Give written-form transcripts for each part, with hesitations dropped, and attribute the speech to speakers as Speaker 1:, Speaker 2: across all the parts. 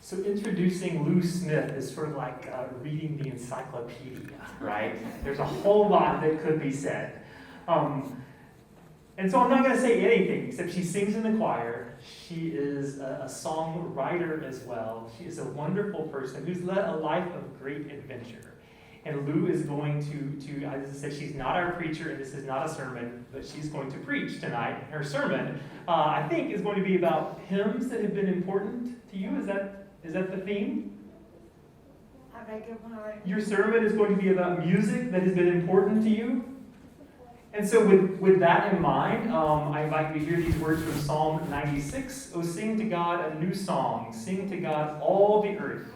Speaker 1: So introducing Lou Smith is sort of like reading the encyclopedia, right? There's a whole lot that could be said. And so I'm not going to say anything, except she sings in the choir. She is a songwriter as well. She is a wonderful person who's led a life of great adventure. And Lou is going to, as I said, she's not our preacher, and this is not a sermon, but she's going to preach tonight. Her sermon, I think, is going to be about hymns that have been important to you. Is that the theme?
Speaker 2: I beg your pardon?
Speaker 1: Your sermon is going to be about music that has been important to you. And so with that in mind, I invite you to hear these words from Psalm 96. Oh, sing to God a new song. Sing to God all the earth.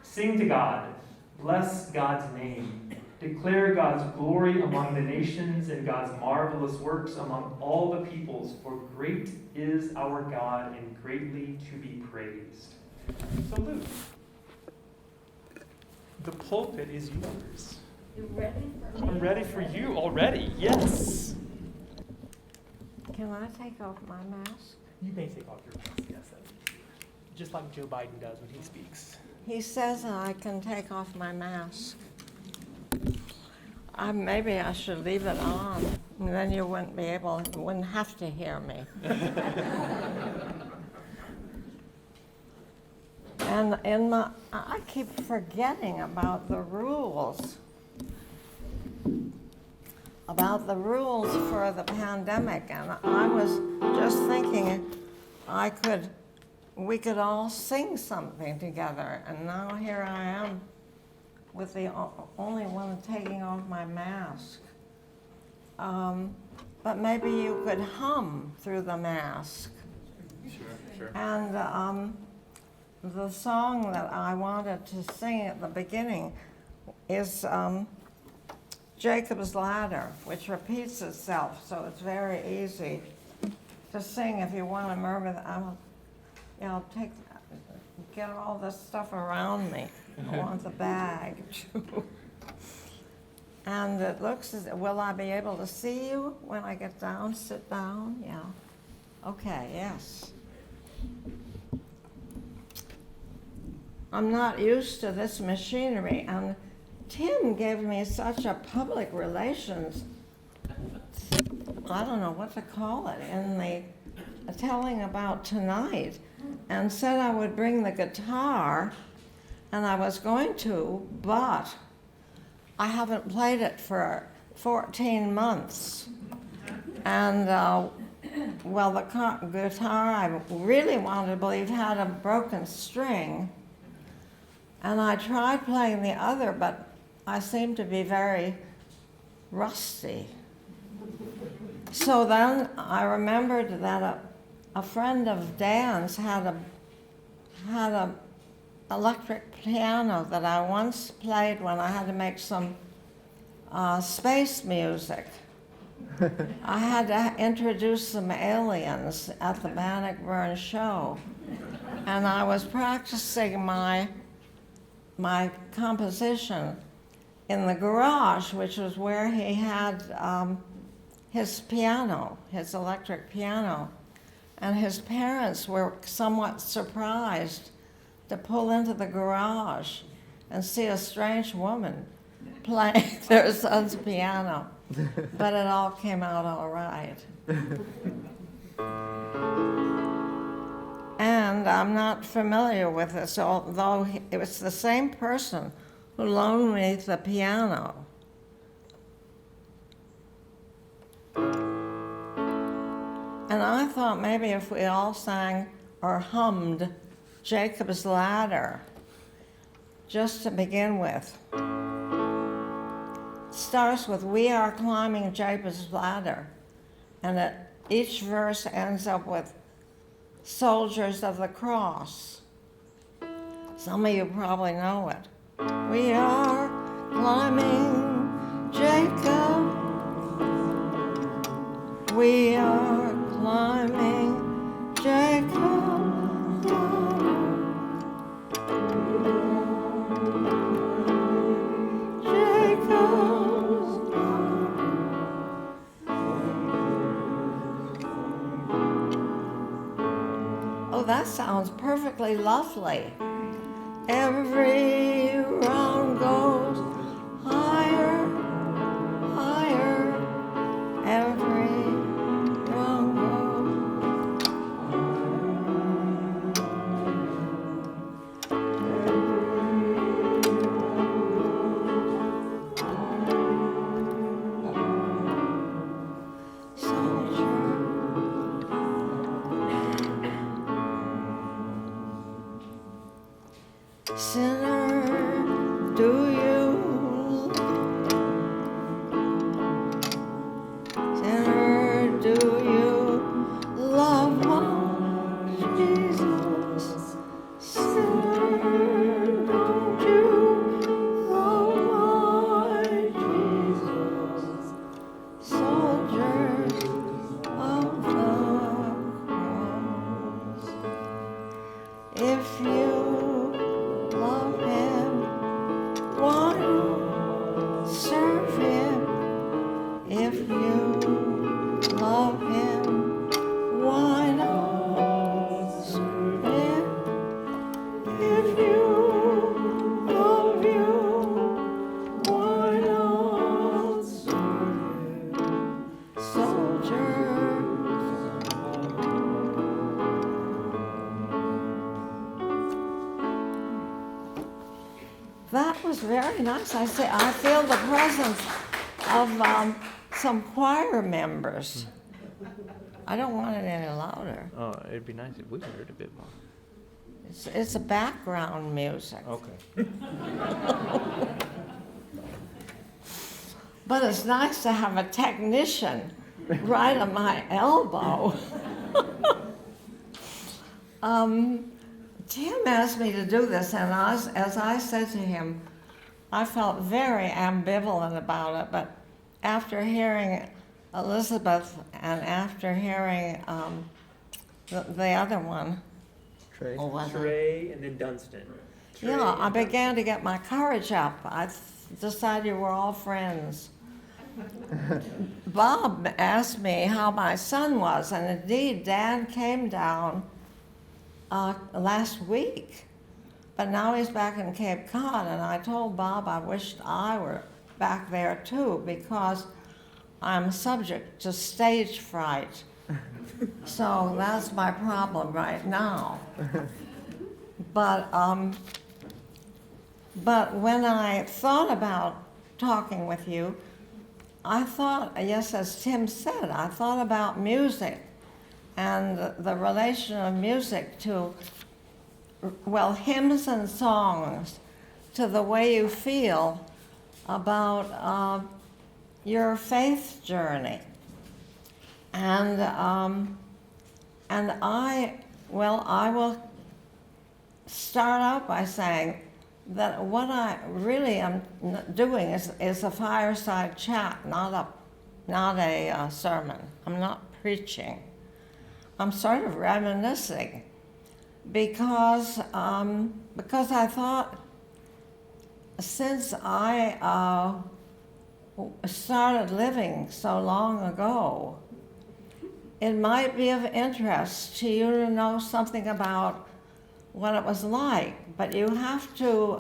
Speaker 1: Sing to God. Bless God's name. Declare God's glory among the nations and God's marvelous works among all the peoples. For great is our God and greatly to be praised. So Luke, the pulpit is yours.
Speaker 2: You ready for me?
Speaker 1: I'm ready for you already. Yes.
Speaker 2: Can I take off my mask?
Speaker 1: You may take off your mask. Yes, that would be just like Joe Biden does when he speaks.
Speaker 2: He says I can take off my mask. Maybe I should leave it on, and then you wouldn't have to hear me. And I keep forgetting about the rules. About the rules for the pandemic, and I was just thinking we could all sing something together, and now here I am with the only one taking off my mask. But maybe you could hum through the mask.
Speaker 1: Sure.
Speaker 2: And the song that I wanted to sing at the beginning is Jacob's Ladder, which repeats itself, so it's very easy to sing if you want to remember that. Get all this stuff around me. I want the bag too. And it looks will I be able to see you when I get down? Sit down? Yeah. Okay, yes. I'm not used to this machinery, and Tim gave me such a public relations, I don't know what to call it, in the telling about tonight, and said I would bring the guitar, and I was going to, but I haven't played it for 14 months. And, the guitar I really wanted to believe had a broken string, and I tried playing the other, but I seemed to be very rusty. So then I remembered that a friend of Dan's had a electric piano that I once played when I had to make some space music. I had to introduce some aliens at the Bannockburn show, and I was practicing my composition in the garage, which was where he had his piano, his electric piano. And his parents were somewhat surprised to pull into the garage and see a strange woman playing their son's piano. But it all came out all right. And I'm not familiar with this, although it was the same person who loaned me the piano. And I thought maybe if we all sang or hummed Jacob's Ladder, just to begin with. It starts with, we are climbing Jacob's Ladder, and each verse ends up with soldiers of the cross. Some of you probably know it. We are climbing Jacob. We are climbing Jacob. Jacob's Oh, that sounds perfectly lovely. Every round goes higher, higher. Every round goes. Sinner, do you? Sinner, do you love my Jesus? Sinner, don't you love my Jesus? Soldiers of the cross. If you love him, why not serve him? If you love him, why not serve him? If you love you, why not serve him? Soldiers. That was very nice. I feel the presence of some choir members. I don't want it any louder.
Speaker 3: Oh, it'd be nice if we heard a bit more.
Speaker 2: It's a background music.
Speaker 3: Okay.
Speaker 2: But it's nice to have a technician right on my elbow. Tim asked me to do this, and as I said to him, I felt very ambivalent about it, but after hearing Elizabeth and after hearing the other one,
Speaker 3: Trey.
Speaker 2: oh, was it?
Speaker 1: Trey and then Dunstan. Trey
Speaker 2: Yeah, I
Speaker 1: and
Speaker 2: began to get my courage up. I decided we're all friends. Bob asked me how my son was, and indeed, Dad came down last week, but now he's back in Cape Cod, and I told Bob I wished I were back there too, because I'm subject to stage fright. So that's my problem right now. But when I thought about talking with you, I thought, yes, as Tim said, I thought about music and the relation of music to, well, hymns and songs, to the way you feel about your faith journey. And I will start out by saying that what I really am doing is a fireside chat, not a sermon. I'm not preaching. I'm sort of reminiscing because I thought since I started living so long ago, it might be of interest to you to know something about what it was like, but you have to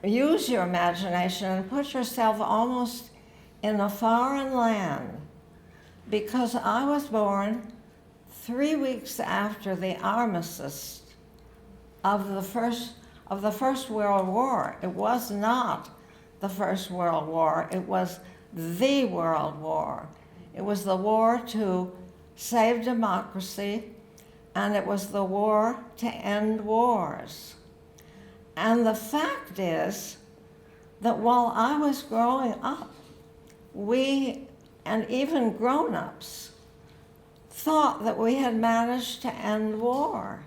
Speaker 2: use your imagination and put yourself almost in a foreign land, because I was born 3 weeks after the armistice of the First World War. It was not the First World War, it was the World War. It was the war to save democracy, and it was the war to end wars. And the fact is that while I was growing up, we, and even grown-ups, thought that we had managed to end war.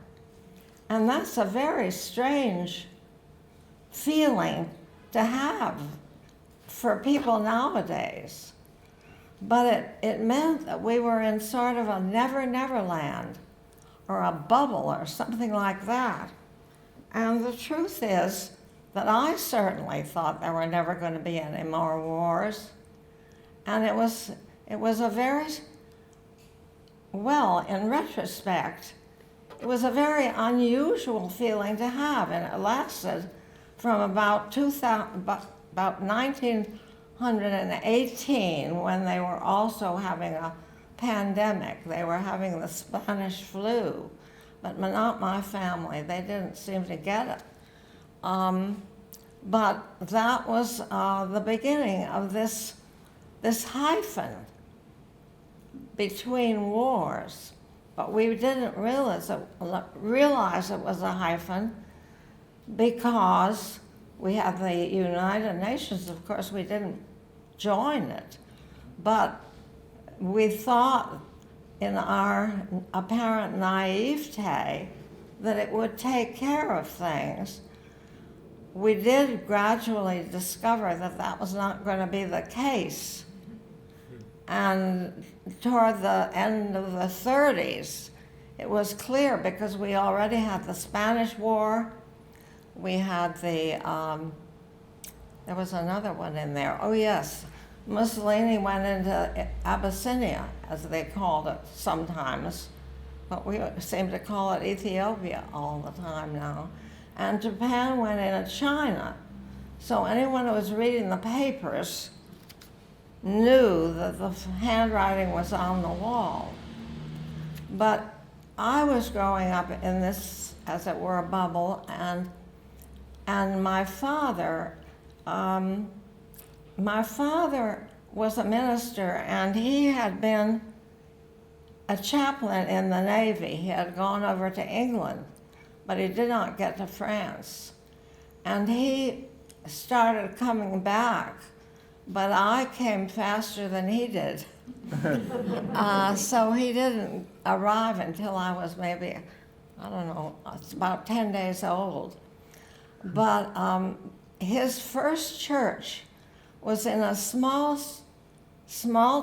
Speaker 2: And that's a very strange feeling to have for people nowadays. But it meant that we were in sort of a never land, or a bubble or something like that. And the truth is that I certainly thought there were never going to be any more wars. And it was a very, well, in retrospect, It was a very unusual feeling to have, and it lasted from about 1918, when they were also having a pandemic. They were having the Spanish flu, but not my family. They didn't seem to get it. But that was the beginning of this hyphen between wars. But we didn't realize it was a hyphen because we had the United Nations. Of course, we didn't join it, but we thought in our apparent naivete that it would take care of things. We did gradually discover that that was not going to be the case. And toward the end of the 30s, it was clear because we already had the Spanish War. We had there was another one in there. Oh yes, Mussolini went into Abyssinia, as they called it sometimes, but we seem to call it Ethiopia all the time now. And Japan went into China. So anyone who was reading the papers knew that the handwriting was on the wall. But I was growing up in this, as it were, a bubble, and my father was a minister, and he had been a chaplain in the Navy. He had gone over to England, but he did not get to France. And he started coming back, but I came faster than he did. So he didn't arrive until I was maybe, I don't know, it's about 10 days old. But his first church was in a small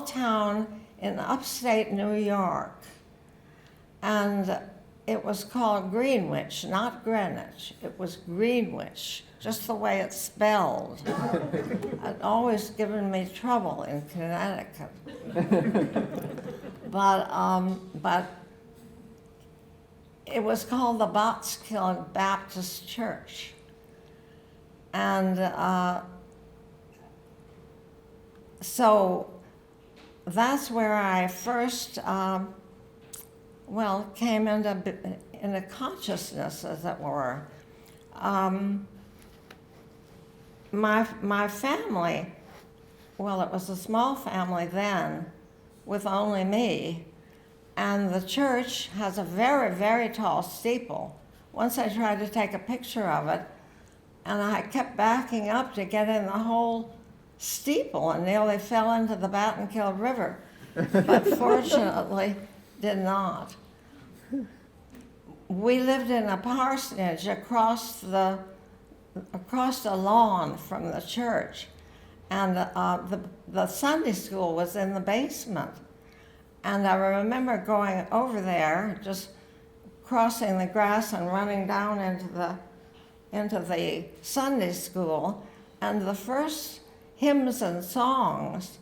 Speaker 2: town in upstate New York. And it was called Greenwich, not Greenwich. It was Greenwich, just the way it's spelled. It always given me trouble in Connecticut. But it was called the Botskill Baptist Church. And so that's where I first came into consciousness, as it were. My family, well, it was a small family then, with only me, and the church has a very, very tall steeple. Once I tried to take a picture of it, and I kept backing up to get in the whole steeple and nearly fell into the Battenkill River, but fortunately did not. We lived in a parsonage across the lawn from the church, and the Sunday school was in the basement. And I remember going over there, just crossing the grass and running down into the Sunday school, and the first hymns and songs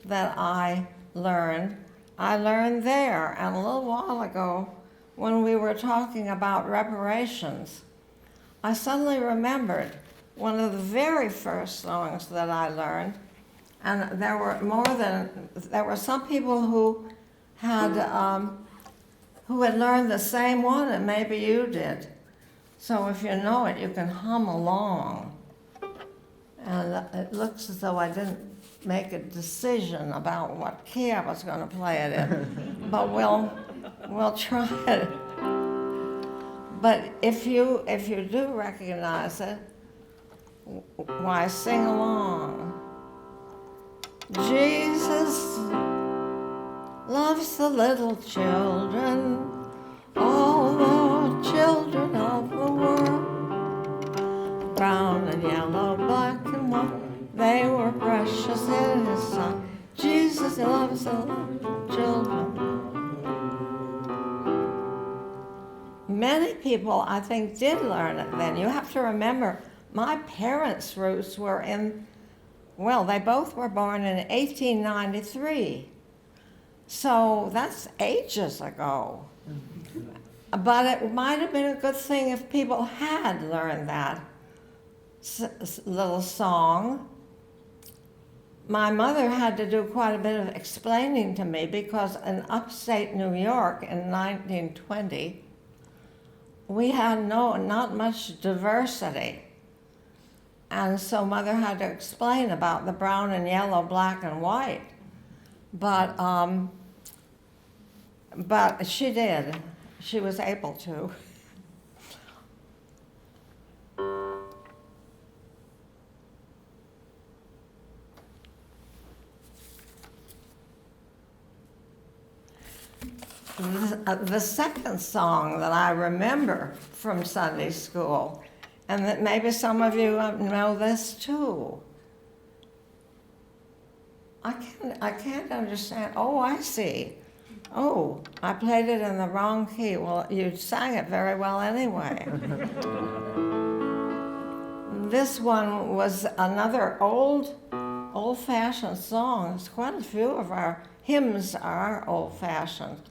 Speaker 2: that I learned there. And a little while ago, when we were talking about reparations, I suddenly remembered one of the very first songs that I learned, and there were some people who had learned the same one, and maybe you did. So if you know it, you can hum along. And it looks as though I didn't make a decision about what key I was going to play it in, but we'll try it. But if you do recognize it, why, sing along. Jesus loves the little children, all the children of the world. Brown and yellow, black and white, they were precious in his sight. Jesus loves the little children. Many people, I think, did learn it then. You have to remember, my parents' roots were they both were born in 1893. So that's ages ago. But it might have been a good thing if people had learned that little song. My mother had to do quite a bit of explaining to me because in upstate New York in 1920, we had not much diversity. And so Mother had to explain about the brown and yellow, black and white. But she did. She was able to. The second song that I remember from Sunday school, and that maybe some of you know this too. I can't understand. Oh, I see. Oh, I played it in the wrong key. Well, you sang it very well anyway. This one was another old-fashioned song. It's quite a few of our hymns are old-fashioned.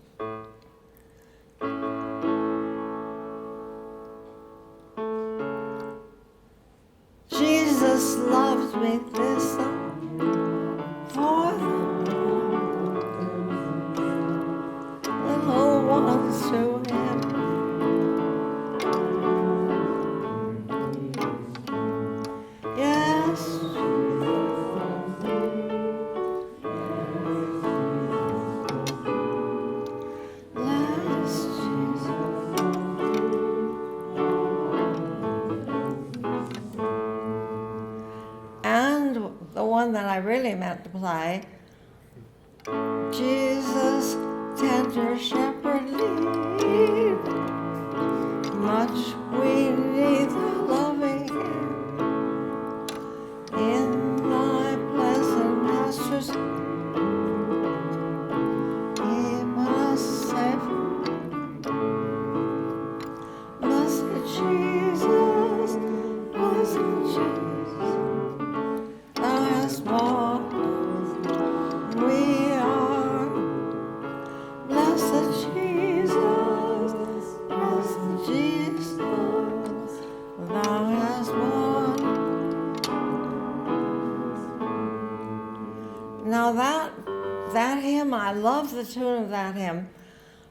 Speaker 2: Jesus loved me, this for the little ones to him. Yes. And the one that I really meant to play, Jesus, tender shepherd, lead, much we need the loving hand. In thy pleasant pastures, keep us safe. Blessed Jesus, blessed Jesus, thou hast walked, we are. Blessed Jesus, blessed Jesus, thou hast walked. Now that hymn, I love the tune of that hymn,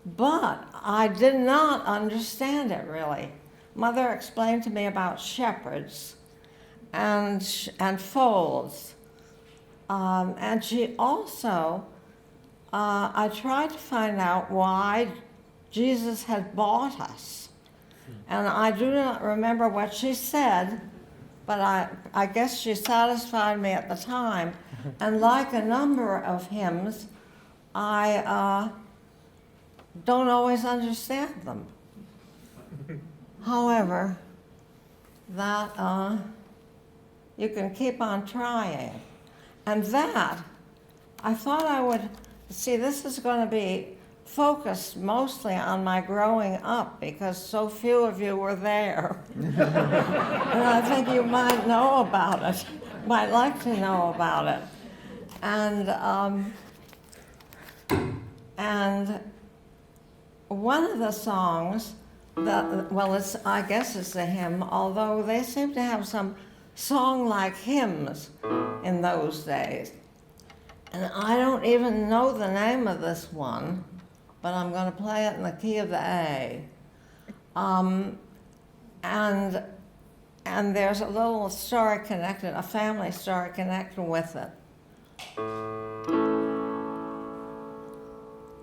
Speaker 2: but I did not understand it really. Mother explained to me about shepherds and folds. And she also, I tried to find out why Jesus had bought us. And I do not remember what she said, but I guess she satisfied me at the time. And like a number of hymns, I don't always understand them. However, that you can keep on trying. And that, I thought I would, see, this is going to be focused mostly on my growing up because so few of you were there. And I think you might know about it, might like to know about it. And one of the songs, I guess it's a hymn, although they seem to have some song-like hymns in those days. And I don't even know the name of this one, but I'm going to play it in the key of the A. And there's a little story connected, a family story connected with it.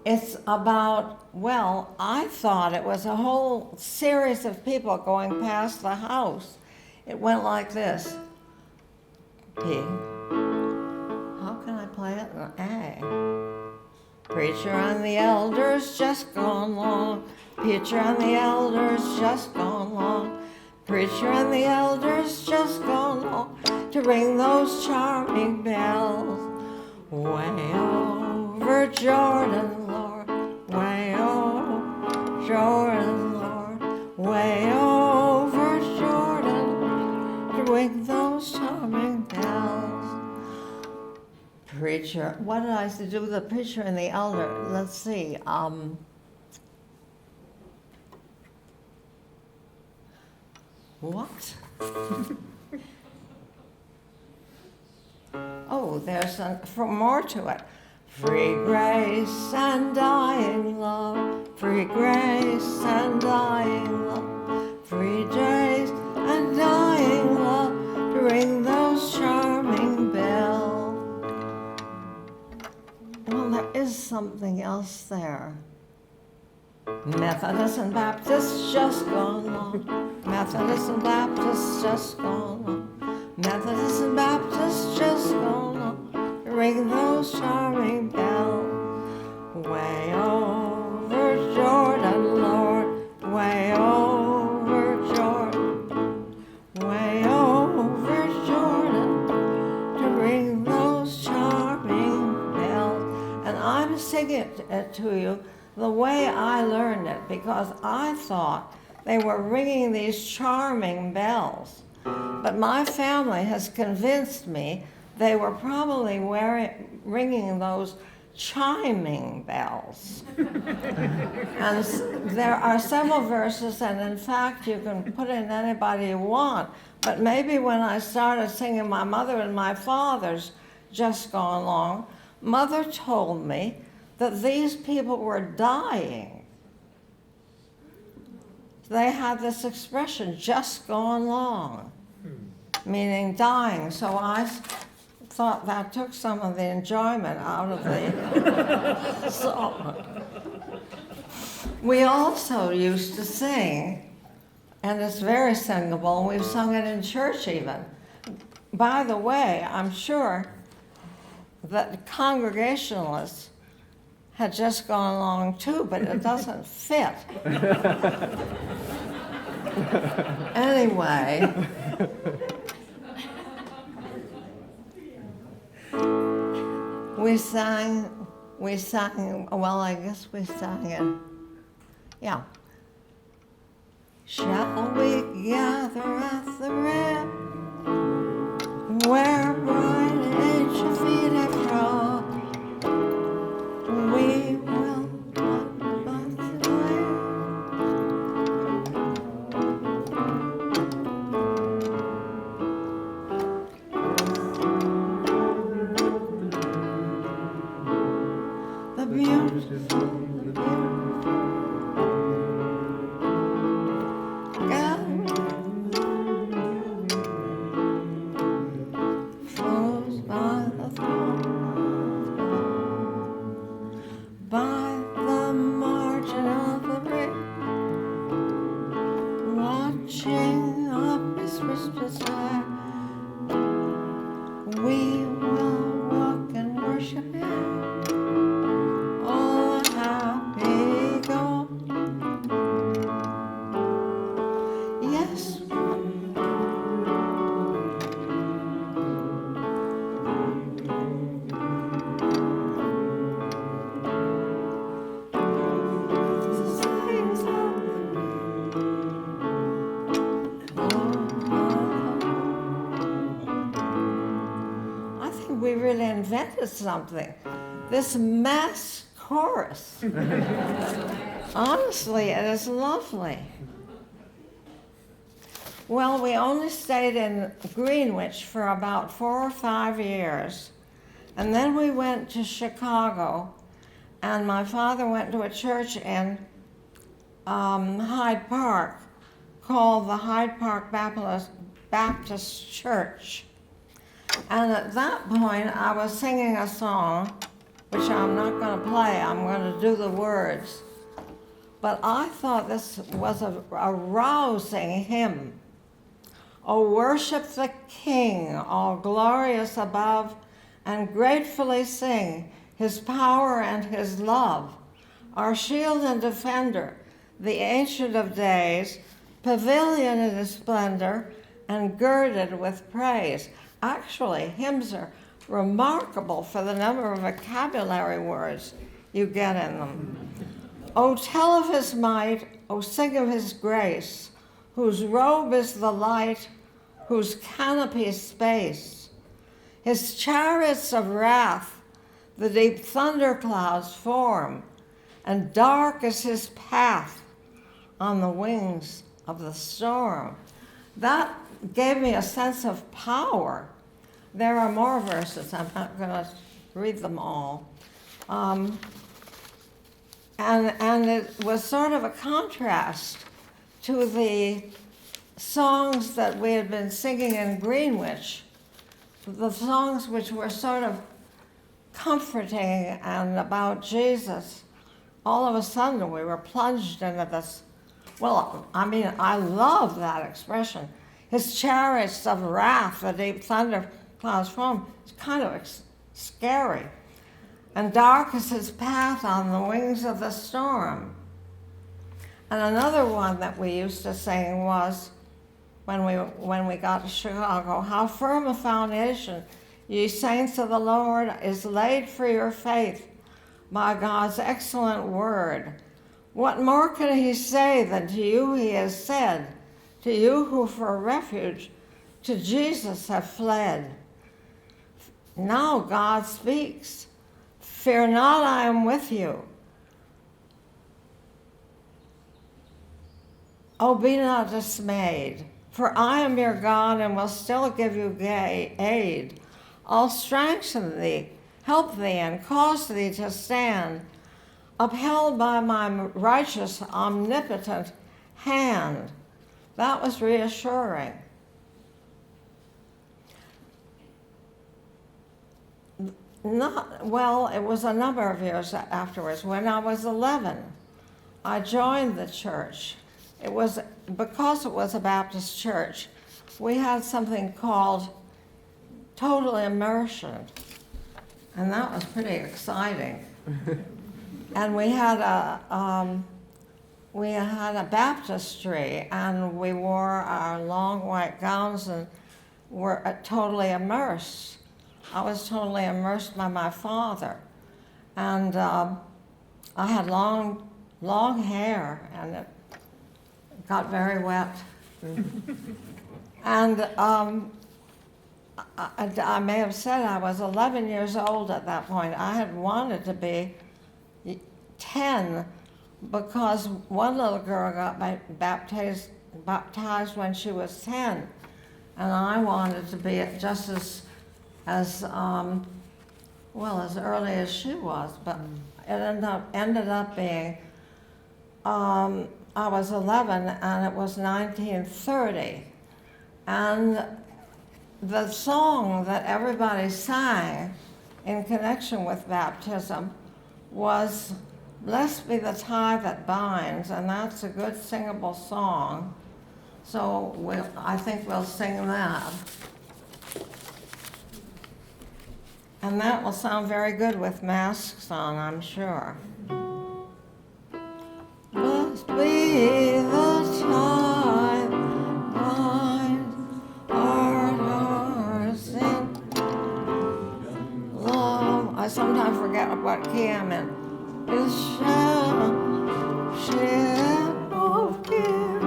Speaker 2: It's about, well, I thought it was a whole series of people going past the house. It went like this. P. How can I play it in A? Preacher and the elders just gone long. Preacher and the elders just gone long. Preacher and the elders just gone long to ring those charming bells. Way over Jordan, Lord, way over Jordan, Lord, way over Jordan, to ring those charming bells. Preacher, what did I do with the preacher and the elder? Let's see. What? Oh, there's more to it. Free grace and dying love, free grace and dying love, free grace and dying love, to ring those charming bells. Well, there is something else there. Methodist and Baptist just gone long. Methodist and Baptist just gone long. Methodist and Baptist just gone long. Ring those charming bells. Way over Jordan, Lord. Way over Jordan. Way over Jordan. To ring those charming bells. And I'm singing it to you the way I learned it, because I thought they were ringing these charming bells. But my family has convinced me they were probably ringing those chiming bells. And there are several verses, and in fact, you can put in anybody you want. But maybe when I started singing my mother and my father's Just Gone Long, Mother told me that these people were dying. They had this expression, just gone long, meaning dying. So I thought that took some of the enjoyment out of the song. We also used to sing, and it's very singable, and we've sung it in church even. By the way, I'm sure that Congregationalists had just gone along too, but it doesn't fit. Anyway, we sang, well, I guess we sang it, yeah. Shall we gather at the rim, where bright ancient feet have trod? We will walk by the way. The beautiful, flows by the throne, by the margin of the river, watching up his Christmas light. We will walk and worship him, all happy go. Yes. I think we really invented something. This mass chorus. Honestly, it is lovely. Well, we only stayed in Greenwich for about 4 or 5 years. And then we went to Chicago, and my father went to a church in Hyde Park called the Hyde Park Baptist Church. And at that point, I was singing a song, which I'm not going to play, I'm going to do the words. But I thought this was a rousing hymn. Oh, worship the King, all glorious above, and gratefully sing his power and his love. Our shield and defender, the Ancient of Days, pavilion in his splendor, and girded with praise. Actually, hymns are remarkable for the number of vocabulary words you get in them. Oh, tell of his might, oh, sing of his grace, whose robe is the light, whose canopy is space. His chariots of wrath the deep thunderclouds form, and dark is his path on the wings of the storm. that gave me a sense of power. There are more verses. I'm not going to read them all. And it was sort of a contrast to the songs that we had been singing in Greenwich, the songs which were sort of comforting and about Jesus. All of a sudden, we were plunged into this. Well, I mean, I love that expression. His chariots of wrath, the deep thunder clouds from. It's kind of scary. And dark is his path on the wings of the storm. And another one that we used to sing was, when we got to Chicago, how firm a foundation, ye saints of the Lord, is laid for your faith by God's excellent word. What more can he say than to you he has said, to you who for refuge to Jesus have fled? Now God speaks. Fear not, I am with you. Oh, be not dismayed, for I am your God and will still give you aid. I'll strengthen thee, help thee, and cause thee to stand, upheld by my righteous, omnipotent hand. That was reassuring. It was a number of years afterwards. When I was 11, I joined the church. It was because it was a Baptist church. We had something called total immersion, and that was pretty exciting. And we had a baptistry, and we wore our long white gowns and were totally immersed. I was totally immersed by my father, and I had long hair, and it got very wet. And I may have said I was 11 years old at that point. I had wanted to be 10 because one little girl got baptized when she was 10, and I wanted to be just as early as she was, but it ended up being, I was 11 and it was 1930. And the song that everybody sang in connection with baptism was Blessed Be the Tie That Binds, and that's a good singable song. So I think we'll sing that. And that will sound very good with masks on, I'm sure. Blessed be the tie that binds our hearts in love. I sometimes forget what key I'm in. This ship of care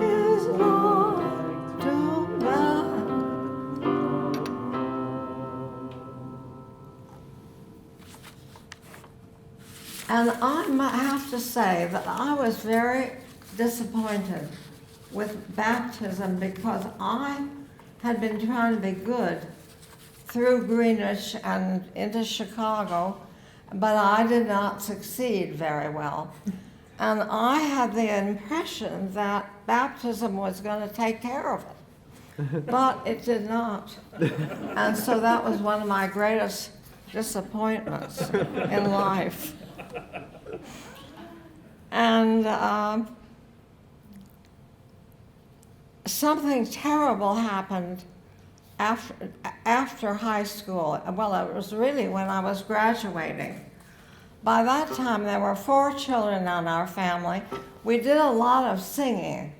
Speaker 2: is not too bad. And I have to say that I was very disappointed with baptism because I had been trying to be good through Greenwich and into Chicago, but I did not succeed very well. And I had the impression that baptism was going to take care of it, but it did not. And so that was one of my greatest disappointments in life. And something terrible happened after high school. Well, it was really when I was graduating. By that time, there were 4 children in our family. We did a lot of singing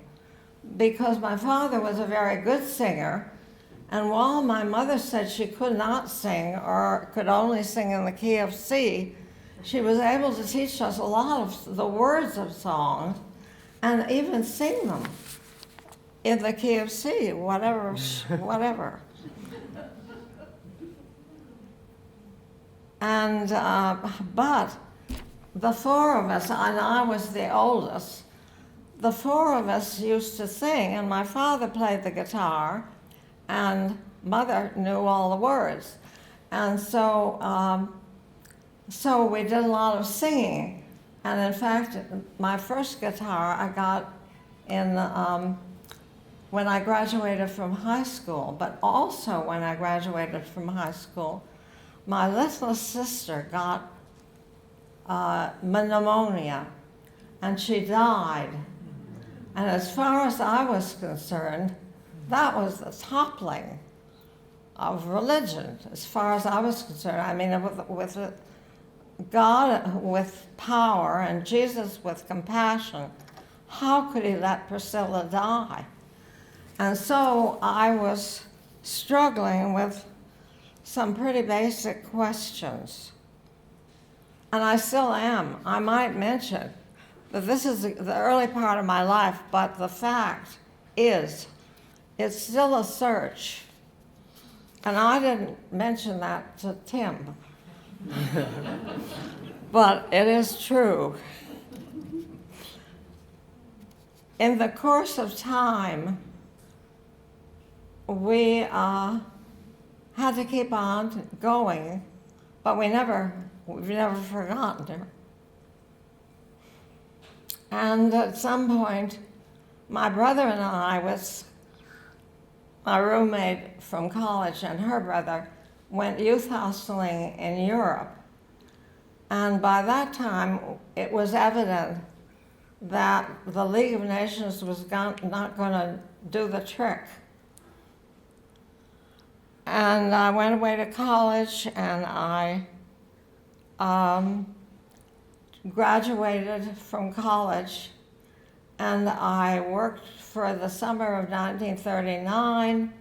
Speaker 2: because my father was a very good singer. And while my mother said she could not sing or could only sing in the key of C, she was able to teach us a lot of the words of songs and even sing them in the key of C, whatever. And, but the 4 of us, and I was the oldest, the four of us used to sing, and my father played the guitar, and Mother knew all the words. And so we did a lot of singing. And in fact, my first guitar I got in when I graduated from high school, but also when I graduated from high school, my little sister got pneumonia, and she died. And as far as I was concerned, that was the toppling of religion, as far as I was concerned. I mean, with God with power and Jesus with compassion, how could he let Priscilla die? And so I was struggling with some pretty basic questions. And I still am. I might mention that this is the early part of my life, but the fact is, it's still a search. And I didn't mention that to Tim. But it is true. In the course of time, we had to keep on going, but we've never forgotten her. And at some point, my brother and I, with my roommate from college and her brother, went youth hosteling in Europe. And by that time, it was evident that the League of Nations was not going to do the trick. And I went away to college, and I graduated from college, and I worked for the summer of 1939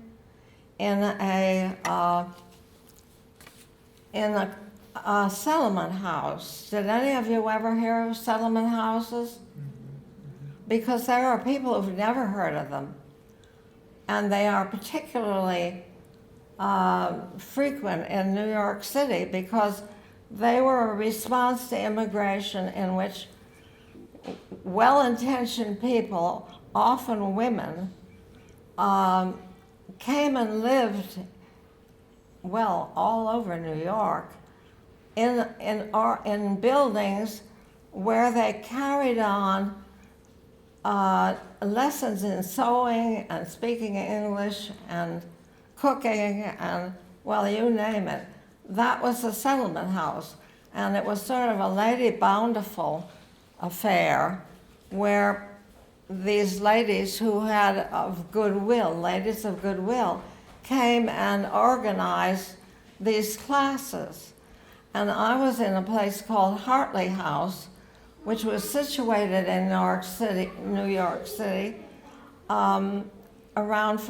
Speaker 2: in a settlement house. Did any of you ever hear of settlement houses? Because there are people who've never heard of them, and they are particularly frequent in New York City because they were a response to immigration in which well-intentioned people, often women, came and lived, well, all over New York, in buildings where they carried on lessons in sewing and speaking English and cooking and, well, you name it. That was a settlement house, and it was sort of a Lady Bountiful affair where these ladies who had ladies of goodwill, came and organized these classes. And I was in a place called Hartley House, which was situated in New York City, around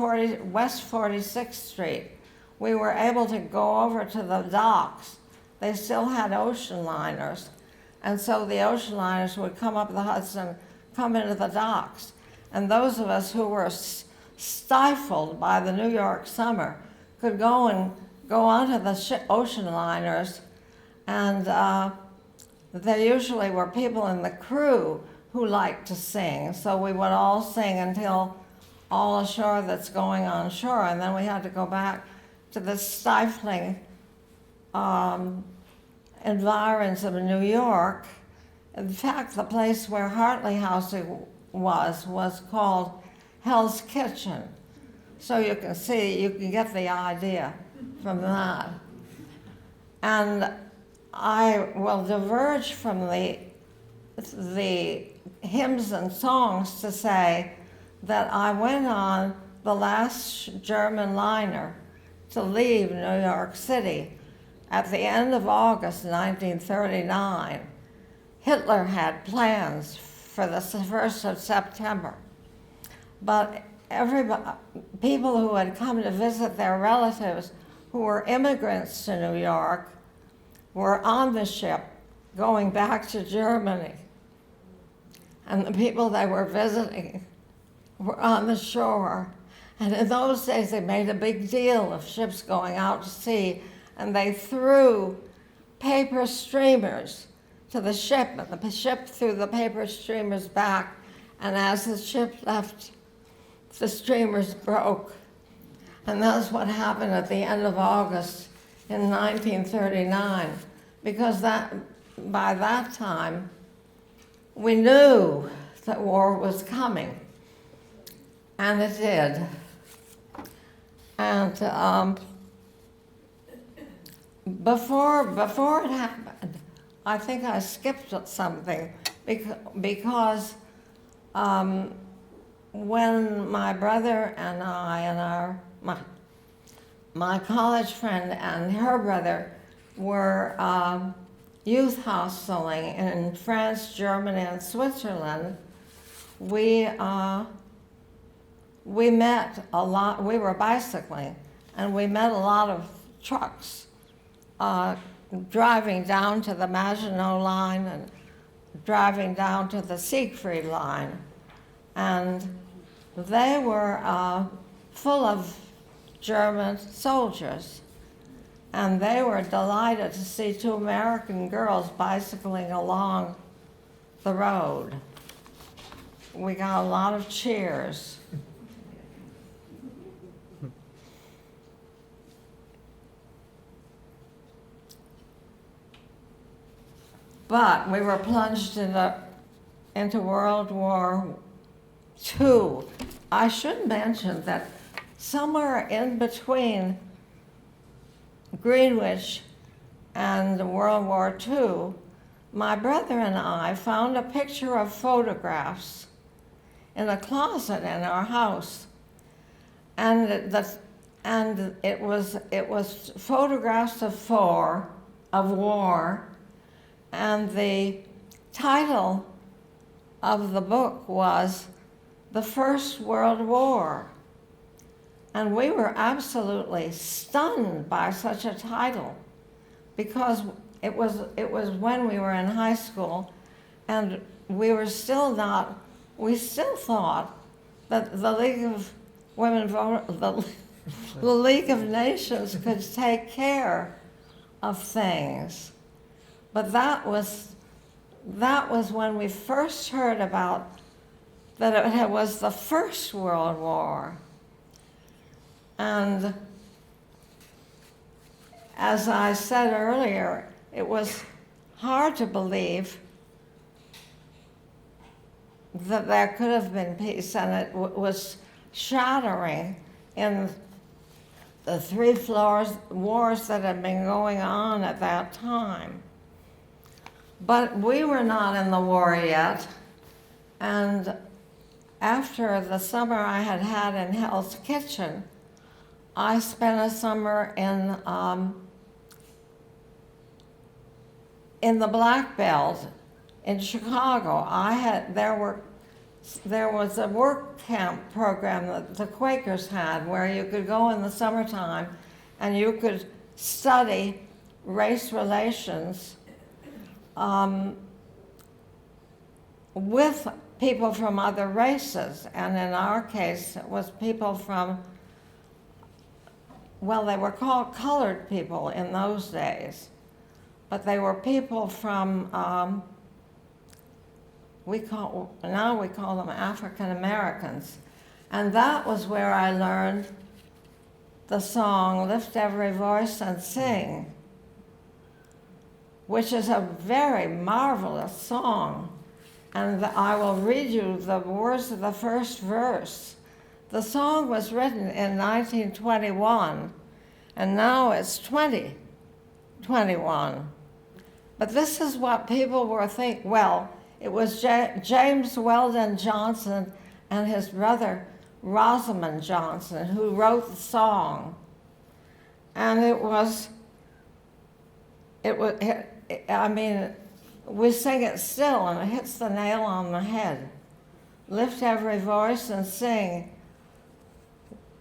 Speaker 2: West 46th Street. We were able to go over to the docks. They still had ocean liners. And so the ocean liners would come up the Hudson, come into the docks. And those of us who were stifled by the New York summer could go onto the ocean liners, and there usually were people in the crew who liked to sing. So we would all sing until all ashore that's going on shore, and then we had to go back to the stifling environs of New York. In fact, the place where Hartley House was called Hell's Kitchen. So you can get the idea from that. And I will diverge from the hymns and songs to say that I went on the last German liner to leave New York City at the end of August 1939. Hitler had plans for the 1st of September, but people who had come to visit their relatives who were immigrants to New York were on the ship going back to Germany. And the people they were visiting were on the shore. And in those days, they made a big deal of ships going out to sea, and they threw paper streamers to the ship, and the ship threw the paper streamers back, And as the ship left, the streamers broke. And that's what happened at the end of August in 1939, because by that time, we knew that war was coming, and it did. And before it happened, I think I skipped something because when my brother and I and my college friend and her brother were youth hosteling in France, Germany, and Switzerland, we met a lot. We were bicycling, and we met a lot of trucks driving down to the Maginot Line and driving down to the Siegfried Line, and they were full of German soldiers. And they were delighted to see two American girls bicycling along the road. We got a lot of cheers. But we were plunged into World War II. I should mention that somewhere in between Greenwich and World War II, my brother and I found a picture of photographs in a closet in our house, and it was photographs of war, and the title of the book was The First World War. And we were absolutely stunned by such a title, because it was when we were in high school, and we still thought that the League of the League of Nations could take care of things. But that was when we first heard about that it was the First World War. And as I said earlier, it was hard to believe that there could have been peace, and it was shattering in the three wars that had been going on at that time. But we were not in the war yet, and after the summer I had had in Hell's Kitchen, I spent a summer in the Black Belt in Chicago. There was a work camp program that the Quakers had where you could go in the summertime and you could study race relations with people from other races. And in our case, it was people from, well, they were called colored people in those days, but they were people from, now we call them African Americans. And that was where I learned the song, Lift Every Voice and Sing, which is a very marvelous song. And I will read you the words of the first verse. The song was written in 1921, and now it's 2021. But this is what people were thinking. Well, it was James Weldon Johnson and his brother Rosamond Johnson who wrote the song. And we sing it still, and it hits the nail on the head. Lift every voice and sing,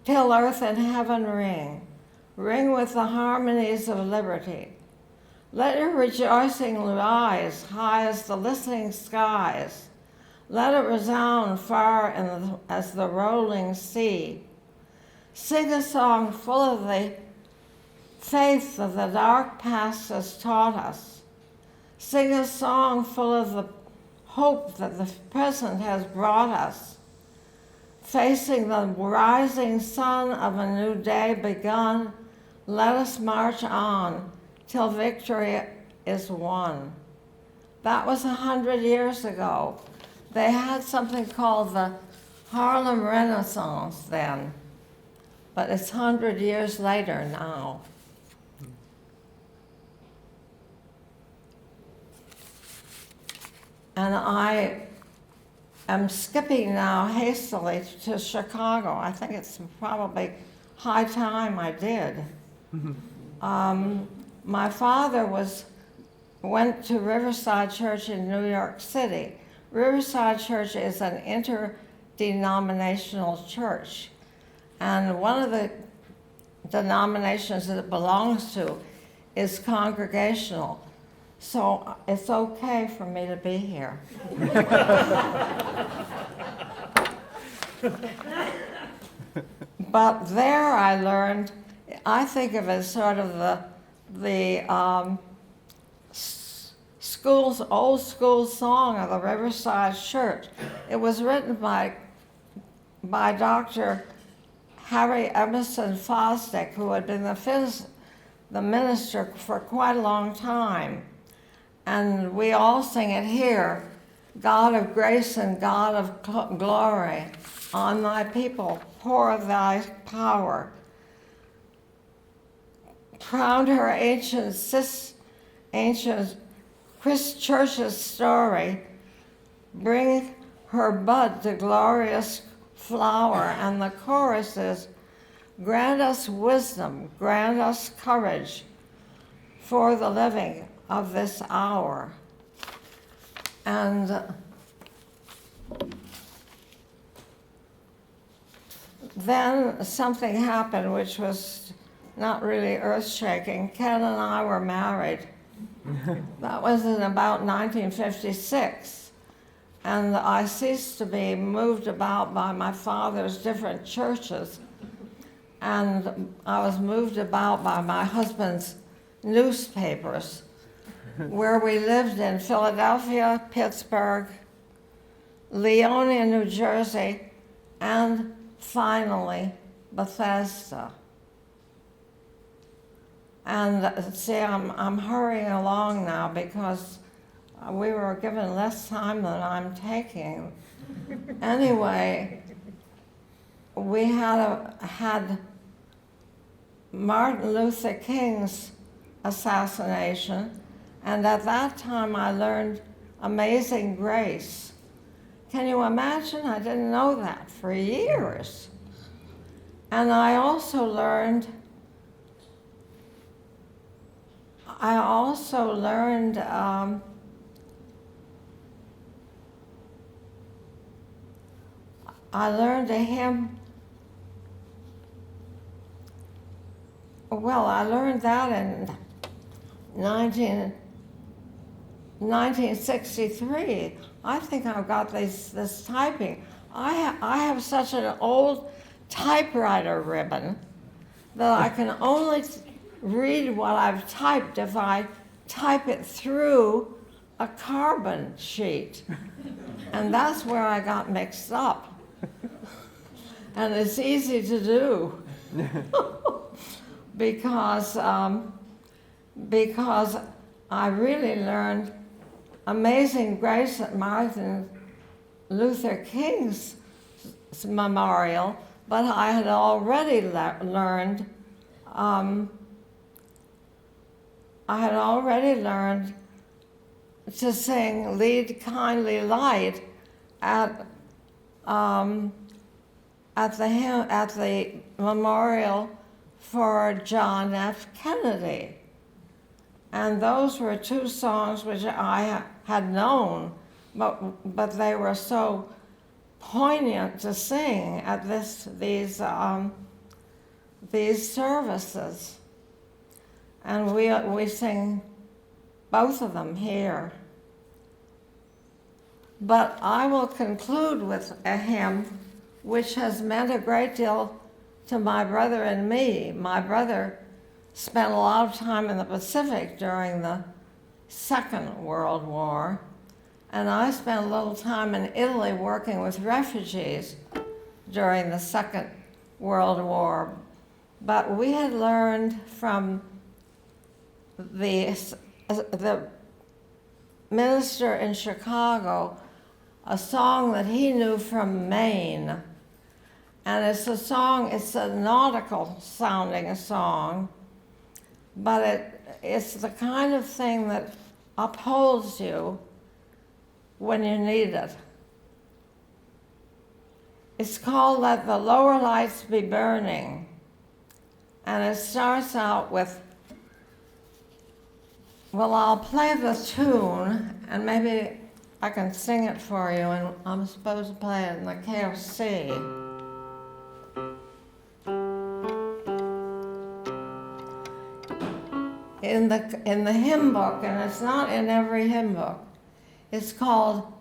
Speaker 2: till earth and heaven ring. Ring with the harmonies of liberty. Let your rejoicing rise high as the listening skies. Let it resound far as the rolling sea. Sing a song full of the faith of the dark past has taught us. Sing a song full of the hope that the present has brought us. Facing the rising sun of a new day begun, let us march on till victory is won. That was 100 years ago. They had something called the Harlem Renaissance then, but it's 100 years later now. And I am skipping now hastily to Chicago. I think it's probably high time I did. My father went to Riverside Church in New York City. Riverside Church is an interdenominational church. And one of the denominations that it belongs to is Congregational. So it's okay for me to be here. But there I learned, I think of it as sort of the old school song of the Riverside Church. It was written by Dr. Harry Emerson Fosdick, who had been the minister for quite a long time. And we all sing it here. God of grace and God of glory, on thy people pour thy power. Crown her ancient Christ Church's story, bring her bud to glorious flower. And the chorus is, grant us wisdom, grant us courage for the living of this hour. And then something happened which was not really earth-shaking. Ken and I were married. That was in about 1956. And I ceased to be moved about by my father's different churches. And I was moved about by my husband's newspapers, where we lived in Philadelphia, Pittsburgh, Leonia, New Jersey, and finally, Bethesda. And see, I'm hurrying along now because we were given less time than I'm taking. Anyway, we had Martin Luther King's assassination, and at that time I learned Amazing Grace. Can you imagine? I didn't know that for years. And I also learned a hymn. Well, I learned that in 1963. I think I've got this typing. I have such an old typewriter ribbon that I can only read what I've typed if I type it through a carbon sheet. And that's where I got mixed up. And it's easy to do because I really learned Amazing Grace at Martin Luther King's memorial, but I had already learned to sing Lead Kindly Light at the memorial for John F. Kennedy. And those were two songs which I had known, but they were so poignant to sing at these services. And we sing both of them here. But I will conclude with a hymn which has meant a great deal to my brother and me. My brother spent a lot of time in the Pacific during the Second World War, And I spent a little time in Italy working with refugees during the Second World War. But we had learned from the minister in Chicago a song that he knew from Maine. And it's a nautical sounding song, but it's the kind of thing that upholds you when you need it. It's called Let the Lower Lights Be Burning. And it starts out with, well, I'll play the tune and maybe I can sing it for you, and I'm supposed to play it in the key of C. In the hymn book, and it's not in every hymn book, it's called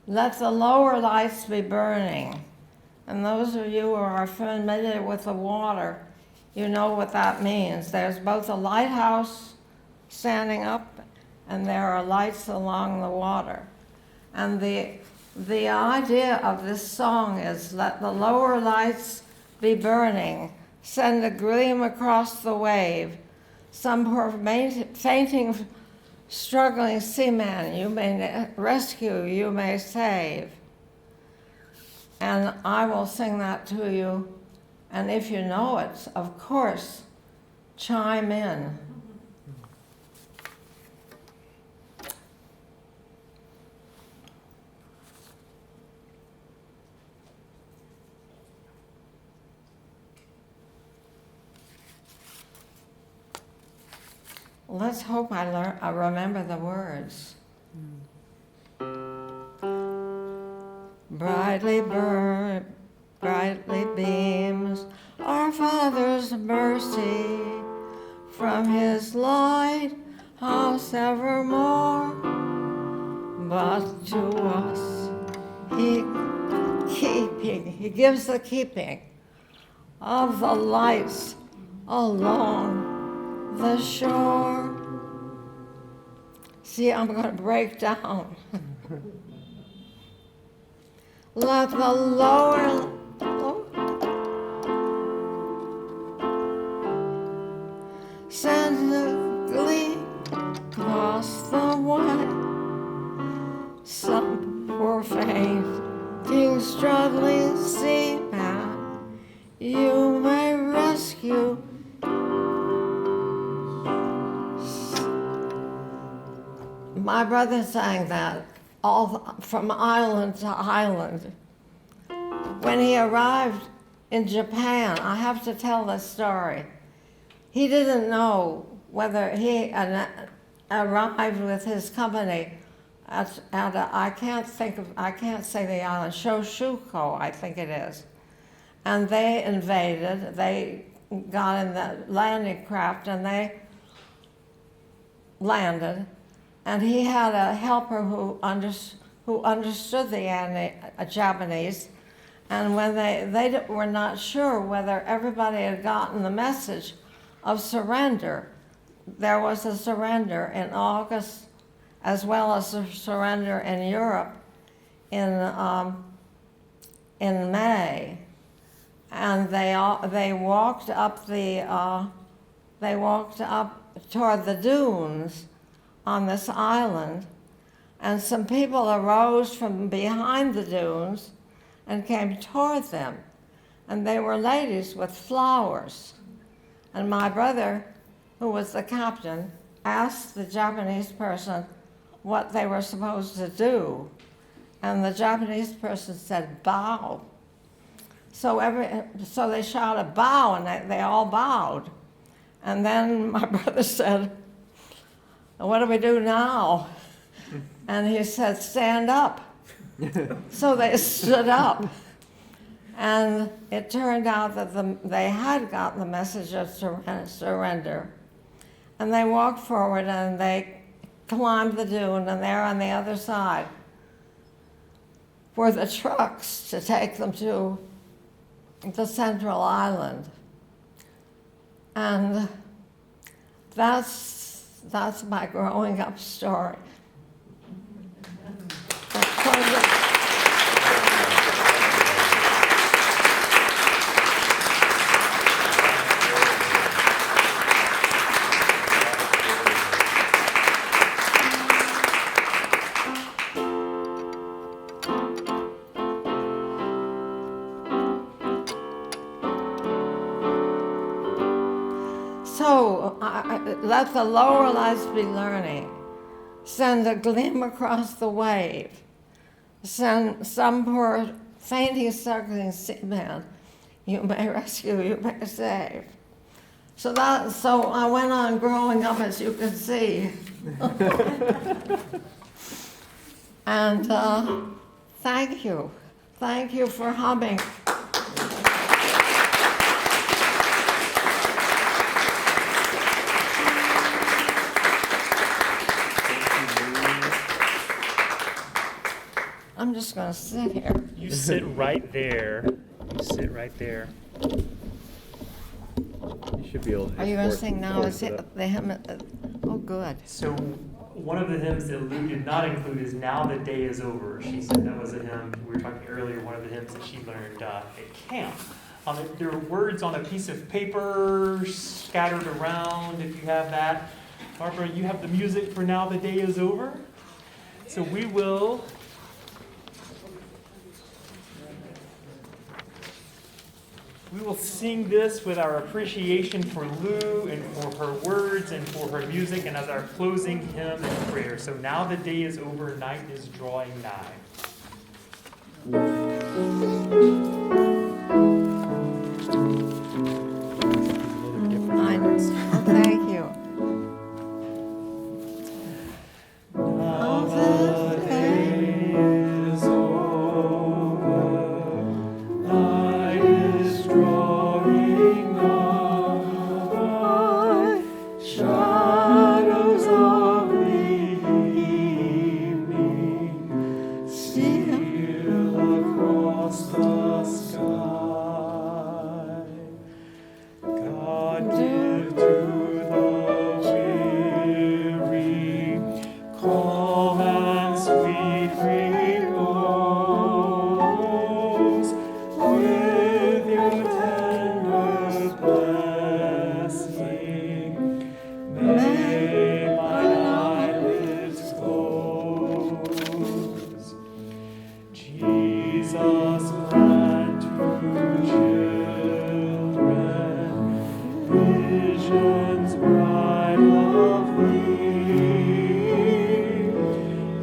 Speaker 2: Let the Lower Lights Be Burning. And those of you who are familiar with the water, you know what that means. There's both a lighthouse standing up, and there are lights along the water. And the idea of this song is, let the lower lights be burning, send a gleam across the wave. Some poor fainting, struggling seaman you may rescue, you may save. And I will sing that to you. And if you know it, of course, chime in. Let's hope I remember the words. Brightly beams our Father's mercy from His light house evermore. But to us He gives the keeping of the lights along the shore. See, I'm going to break down. Let the lower send the gleam across the way. Some poor fainting, struggling seaman you may rescue. My brother sang that all from island to island. When he arrived in Japan, I have to tell this story. He didn't know whether he arrived with his company at I can't say the island, Shoshuko, I think it is. And they invaded, they got in the landing craft and they landed. And he had a helper who understood the Japanese, and when they were not sure whether everybody had gotten the message of surrender. There was a surrender in August, as well as a surrender in Europe in May, and they walked up toward the dunes on this island, and some people arose from behind the dunes and came toward them, and they were ladies with flowers. And my brother, who was the captain, asked the Japanese person what they were supposed to do, and the Japanese person said, bow. So they shouted, bow, and they all bowed. And then my brother said, what do we do now? And he said, stand up. So they stood up. And it turned out that they had gotten the message of surrender. And they walked forward and they climbed the dune, and there on the other side were the trucks to take them to the central island. And that's my growing up story. So let the lower lights be learning. Send a gleam across the wave. Send some poor fainting, struggling seaman. You may rescue, you may save. So I went on growing up, as you can see. And thank you. Thank you for humming. I'm just going to sit here.
Speaker 1: You sit right there. You sit right there.
Speaker 3: You should be able to.
Speaker 2: Are you going to sing now? Is it the hymn? Oh, good.
Speaker 1: So one of the hymns that Lou did not include is "Now the Day Is Over." She said that was a hymn we were talking earlier. One of the hymns that she learned at camp. There are words on a piece of paper scattered around. If you have that, Barbara, you have the music for "Now the Day Is Over." So we will. We will sing this with our appreciation for Lou and for her words and for her music and as our closing hymn and prayer. So now the day is over, night is drawing nigh.
Speaker 2: Oh, thank you.
Speaker 1: Now the day is over, night is drawing nigh, shadows of the evening steal across the sky. God give to the weary calm and sweet repose, with your tender blessing may my eyelids close. Jesus, grant to children visions bright of thee.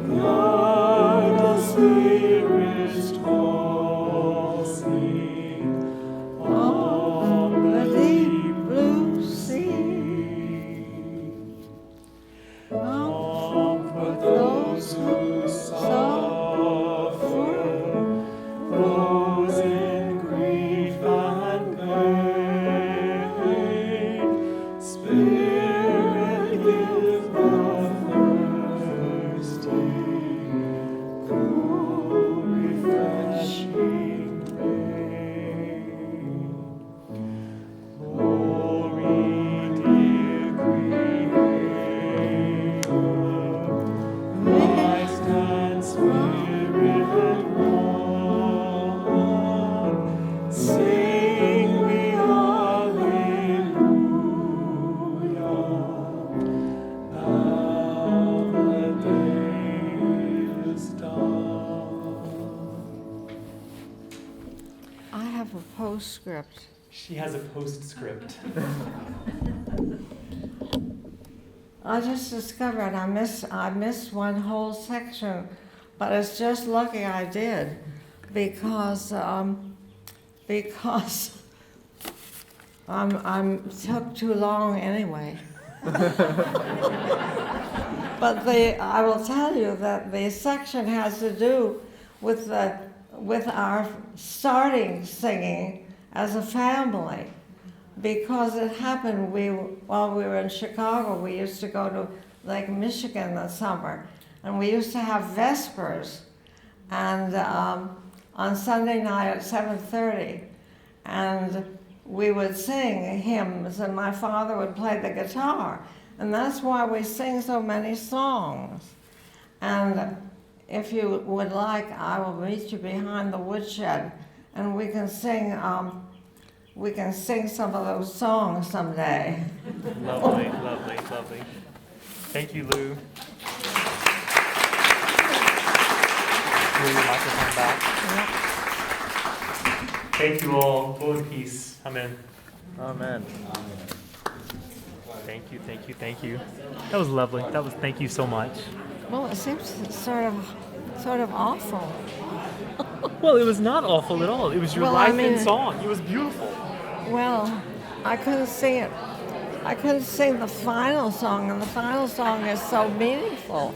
Speaker 1: Guard the spirits tossing on the deep blue sea. Comfort those who suffer, those in grief and pain. Spirit, give the thirsty cool, refreshing rain. Glory, dear Creator, Christ and Spirit one, sing we Alleluia. Now the day is done.
Speaker 2: I have a postscript.
Speaker 1: She has a postscript.
Speaker 2: I just discovered I missed one whole section, but it's just lucky I did, because I'm took too long anyway. But I will tell you that the section has to do with our starting singing as a family. Because it happened, while we were in Chicago, we used to go to Lake Michigan in the summer, and we used to have Vespers, and on Sunday night at 7:30, and we would sing hymns, and my father would play the guitar. And that's why we sing so many songs. And if you would like, I will meet you behind the woodshed, and we can sing some of those songs someday.
Speaker 1: Lovely, lovely, lovely. Thank you, Lou. Move your microphone back. Thank you all. Go in peace. Amen.
Speaker 3: Amen.
Speaker 1: Thank you, thank you, thank you. That was lovely. Thank you so much.
Speaker 2: Well, it seems sort of awful.
Speaker 1: Well, it was not awful at all. It was your
Speaker 2: Well, I
Speaker 1: life in
Speaker 2: mean-
Speaker 1: song. It was beautiful.
Speaker 2: Well, I couldn't sing it. I couldn't sing the final song, and the final song is so meaningful.